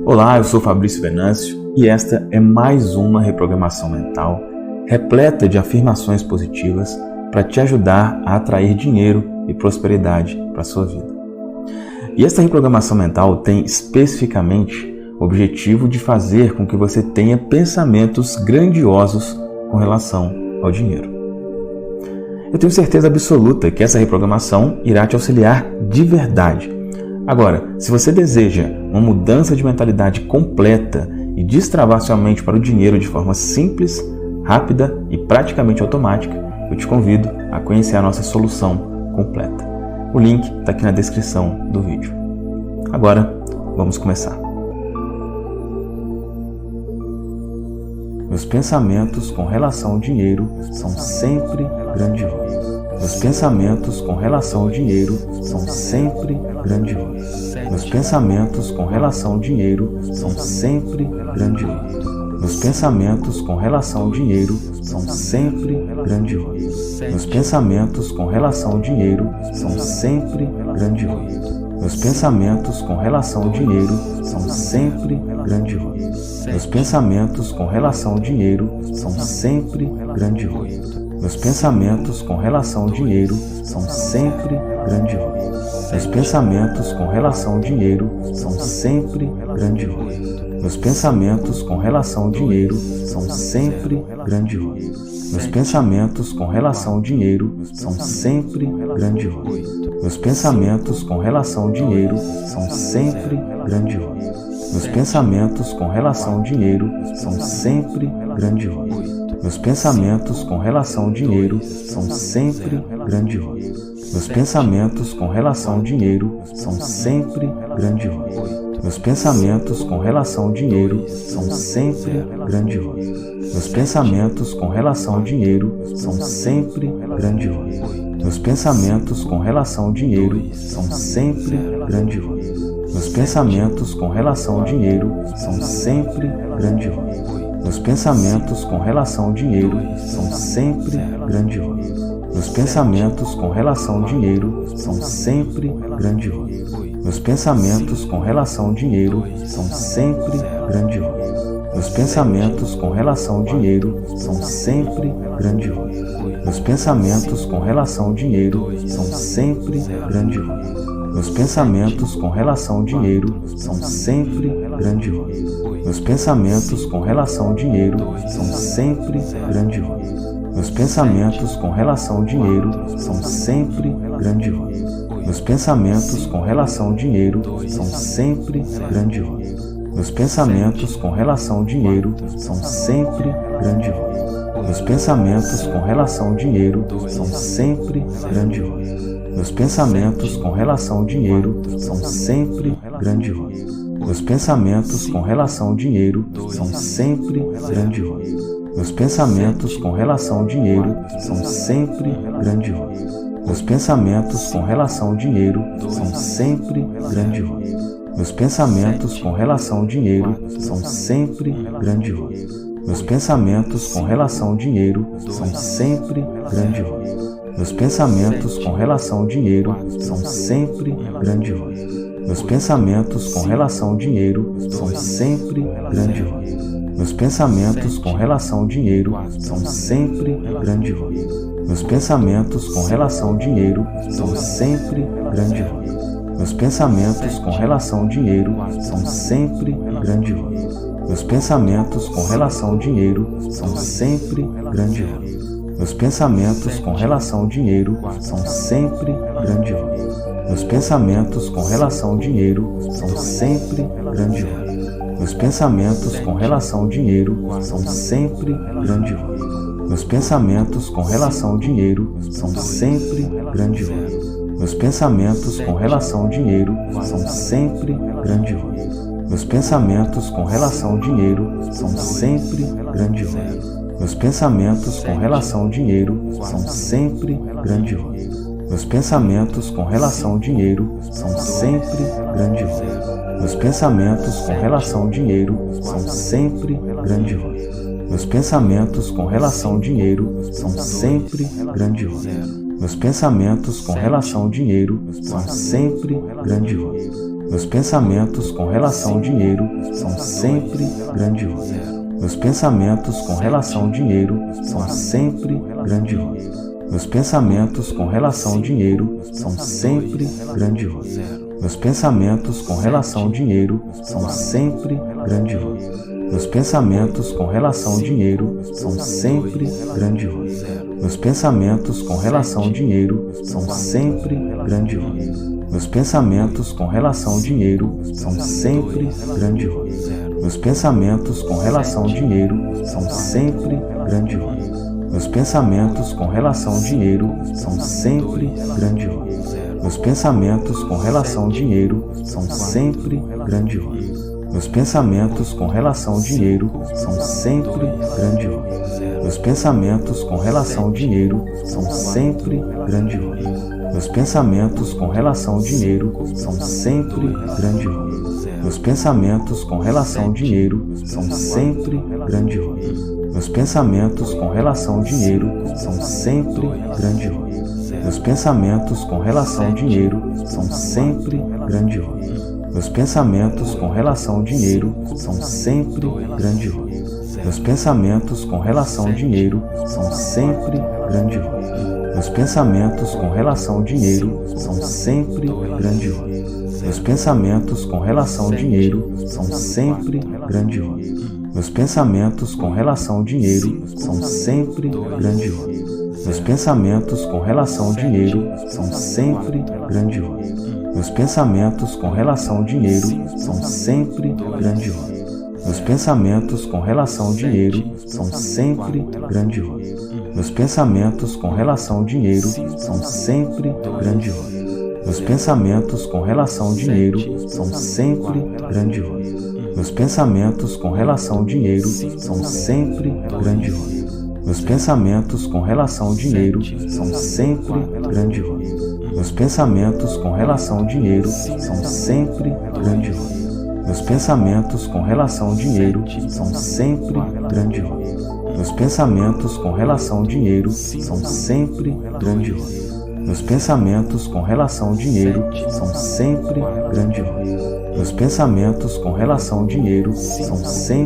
Olá, eu sou Fabrício Venâncio e esta é mais uma reprogramação mental repleta de afirmações positivas para te ajudar a atrair dinheiro e prosperidade para a sua vida. E esta reprogramação mental tem especificamente o objetivo de fazer com que você tenha pensamentos grandiosos com relação ao dinheiro. Eu tenho certeza absoluta que essa reprogramação irá te auxiliar de verdade. Agora, se você deseja uma mudança de mentalidade completa e destravar sua mente para o dinheiro de forma simples, rápida e praticamente automática, eu te convido a conhecer a nossa solução completa. O link está aqui na descrição do vídeo. Agora, vamos começar. Meus pensamentos com relação ao dinheiro são sempre grandiosos. Meus pensamentos com relação ao dinheiro são sempre grandiosos. Meus pensamentos com relação ao dinheiro são sempre grandiosos. Meus pensamentos com relação ao dinheiro são sempre grandiosos. Meus pensamentos com relação ao dinheiro são sempre grandiosos. Meus pensamentos com relação ao dinheiro são sempre grandiosos. Meus pensamentos com relação ao dinheiro são sempre grandiosos. Meus pensamentos com relação ao dinheiro são sempre grandiosos. Meus pensamentos com relação ao dinheiro são sempre grandiosos. Meus pensamentos com relação ao dinheiro são sempre grandiosos. Meus pensamentos com relação ao dinheiro são sempre grandiosos. Meus pensamentos com relação ao dinheiro são sempre grandiosos. Meus pensamentos com relação ao dinheiro são sempre grandiosos. Meus pensamentos com relação ao dinheiro são sempre grandiosos. Meus pensamentos com relação ao dinheiro são sempre grandiosos. Meus pensamentos com relação ao dinheiro são sempre grandiosos. Meus pensamentos com relação ao dinheiro são sempre grandiosos. Meus pensamentos com relação ao dinheiro são sempre grandiosos. Meus pensamentos com relação ao dinheiro são sempre grandiosos. Meus pensamentos com relação ao dinheiro são sempre grandiosos. Meus pensamentos com relação ao dinheiro são sempre grandiosos. Meus pensamentos com relação ao dinheiro são sempre grandiosos. Meus pensamentos com relação ao dinheiro são sempre grandiosos. Meus pensamentos com relação ao dinheiro são sempre grandiosos. Meus pensamentos com relação ao dinheiro são sempre grandiosos. Meus pensamentos com relação ao dinheiro são sempre grandiosos. Meus pensamentos com relação ao dinheiro são sempre grandiosos. Meus pensamentos com relação ao dinheiro são sempre grandiosos. Meus pensamentos com relação ao dinheiro são sempre grandiosos. Meus pensamentos com relação ao dinheiro são sempre grandiosos. Meus pensamentos com relação ao dinheiro são sempre grandiosos. Meus pensamentos com relação ao dinheiro são sempre grandiosos. Meus pensamentos com relação ao dinheiro são sempre grandiosos. Meus pensamentos com relação ao dinheiro são sempre grandiosos. Meus pensamentos com relação ao dinheiro são sempre grandiosos. Meus pensamentos com relação ao dinheiro são sempre grandiosos. Meus pensamentos com relação ao dinheiro são sempre grandiosos. Meus pensamentos com relação ao dinheiro são sempre grandiosos. Meus pensamentos com relação ao dinheiro são sempre grandiosos. Meus pensamentos com relação ao dinheiro são sempre grandiosos. Meus pensamentos com relação ao dinheiro são sempre grandiosos. Meus pensamentos com relação ao dinheiro são sempre grandiosos. Meus pensamentos com relação ao dinheiro são sempre grandiosos. Meus pensamentos com relação ao dinheiro são sempre grandiosos. Meus pensamentos com relação ao dinheiro são sempre grandiosos. Meus pensamentos com relação ao dinheiro são sempre grandiosos. Meus pensamentos com relação ao dinheiro são sempre grandiosos. Meus pensamentos com relação ao dinheiro são sempre grandiosos. Meus pensamentos com relação ao dinheiro são sempre grandiosos. Meus pensamentos com relação ao dinheiro são sempre grandiosos. Meus pensamentos com relação ao dinheiro são sempre grandiosos. Meus pensamentos com relação ao dinheiro são sempre grandiosos. Meus pensamentos com relação ao dinheiro são sempre grandiosos. Meus pensamentos com relação ao dinheiro são sempre grandiosos. Meus pensamentos com relação ao dinheiro são sempre grandiosos. Meus pensamentos com relação ao dinheiro são sempre grandiosos. Meus pensamentos com relação ao dinheiro são sempre grandiosos. Meus pensamentos com relação ao dinheiro são sempre grandiosos. Meus pensamentos com relação ao dinheiro são sempre grandiosos. Meus pensamentos com relação ao dinheiro são sempre grandiosos. Meus pensamentos com relação ao dinheiro são sempre grandiosos. Meus pensamentos com relação ao dinheiro são sempre grandiosos. Meus pensamentos com relação ao dinheiro são sempre grandiosos. Meus pensamentos com relação ao dinheiro são sempre grandiosos. Meus pensamentos com relação ao dinheiro são sempre grandiosos. Meus pensamentos com relação ao dinheiro são sempre grandiosos. Meus pensamentos com relação ao dinheiro são sempre grandiosos. Meus pensamentos com relação ao dinheiro são sempre grandiosos. Meus pensamentos com relação ao dinheiro são sempre grandiosos. Meus pensamentos com relação ao dinheiro são sempre grandiosos. Meus pensamentos com relação ao dinheiro são sempre grandiosos. Meus pensamentos com relação ao dinheiro são sempre grandiosos. Meus pensamentos com relação ao dinheiro são sempre grandiosos. Meus pensamentos com relação ao dinheiro são sempre grandiosos. Meus pensamentos com relação ao dinheiro são sempre grandiosos. Meus pensamentos com relação ao dinheiro são sempre grandiosos. Meus pensamentos com relação ao dinheiro são sempre grandiosos. Meus pensamentos com relação ao dinheiro são sempre grandiosos. Meus pensamentos com relação ao dinheiro são sempre grandiosos. Meus pensamentos com relação ao dinheiro são sempre grandiosos. Meus pensamentos com relação ao dinheiro são sempre grandiosos. Meus pensamentos com relação ao dinheiro são sempre grandiosos. Meus pensamentos com relação ao dinheiro são sempre grandiosos. Meus pensamentos com relação ao dinheiro são sempre grandiosos. Meus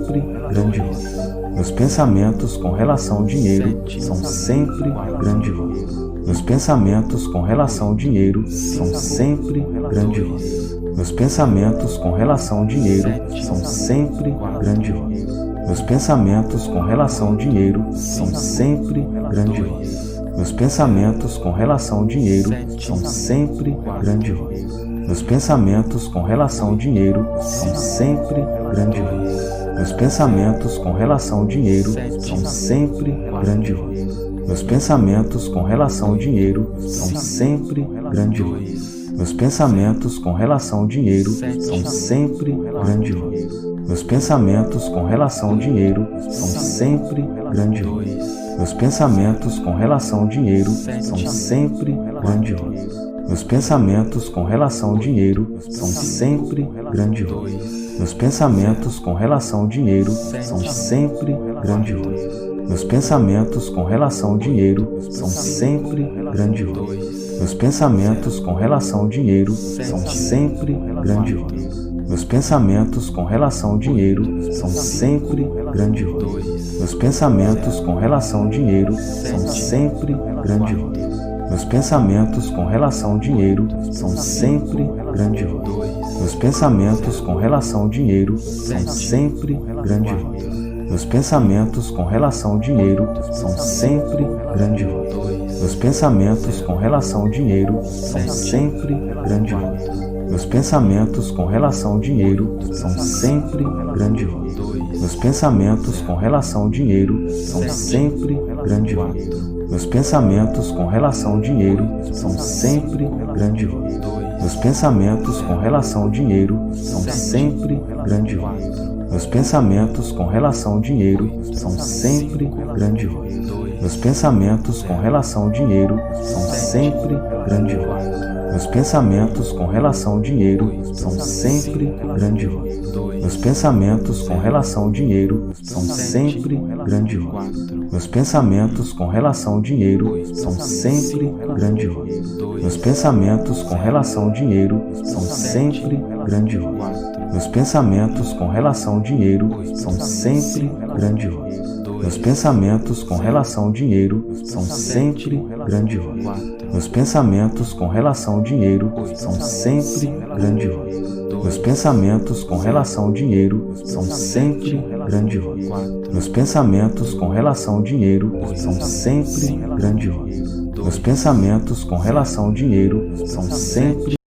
pensamentos com relação ao dinheiro são sempre grandiosos. Meus pensamentos com relação ao dinheiro são sempre grandiosos. Meus pensamentos com relação ao dinheiro são sempre grandiosos. Meus pensamentos com relação ao dinheiro são sempre grandiosos. Meus pensamentos com relação ao dinheiro são sempre grandiosos. Meus pensamentos com relação ao dinheiro são sempre grandiosos. Meus pensamentos com relação ao dinheiro são sempre grandiosos. Meus pensamentos com relação ao dinheiro são sempre grandiosos. Meus pensamentos com relação ao dinheiro são sempre grandiosos. Meus pensamentos com relação ao dinheiro são sempre grandiosos. Meus pensamentos com relação ao dinheiro são sempre grandiosos. Meus pensamentos com relação ao dinheiro são sempre grandiosos. Meus pensamentos com relação ao dinheiro são sempre grandiosos. Meus pensamentos com relação ao dinheiro são sempre grandiosos. Meus pensamentos com relação ao dinheiro são sempre grandiosos. Meus pensamentos com relação ao dinheiro são sempre grandiosos. Meus pensamentos com relação ao dinheiro são sempre grandiosos. Meus pensamentos com relação ao dinheiro são sempre grandiosos. Meus pensamentos com relação ao dinheiro são sempre grandiosos. Meus pensamentos com relação ao dinheiro são sempre grandiosos. Meus pensamentos com relação ao dinheiro são sempre grandiosos. Meus pensamentos com relação ao dinheiro são sempre grandiosos. Meus pensamentos com relação ao dinheiro são sempre grandiosos. Meus pensamentos com relação ao dinheiro são sempre grandiosos. Meus pensamentos com relação ao dinheiro são sempre grandiosos. Meus pensamentos com relação ao dinheiro são sempre grandiosos. Meus pensamentos com relação ao dinheiro são sempre grandiosos. Meus pensamentos com relação ao dinheiro são sempre grandiosos. Meus pensamentos com relação ao dinheiro são sempre grandiosos. Meus pensamentos com relação ao dinheiro são sempre grandiosos. Meus pensamentos com relação ao dinheiro são sempre grandiosos. Meus pensamentos com relação ao dinheiro são sempre grandiosos. Meus pensamentos com relação ao dinheiro são sempre grandiosos. Meus pensamentos com relação ao dinheiro são sempre grandiosos. Meus pensamentos com relação ao dinheiro são sempre grandiosos. Meus pensamentos com relação ao dinheiro são sempre grandiosos. Meus pensamentos com relação ao dinheiro são sempre grandiosos. Meus pensamentos com relação ao dinheiro são sempre grandiosos. Meus pensamentos com relação ao dinheiro são sempre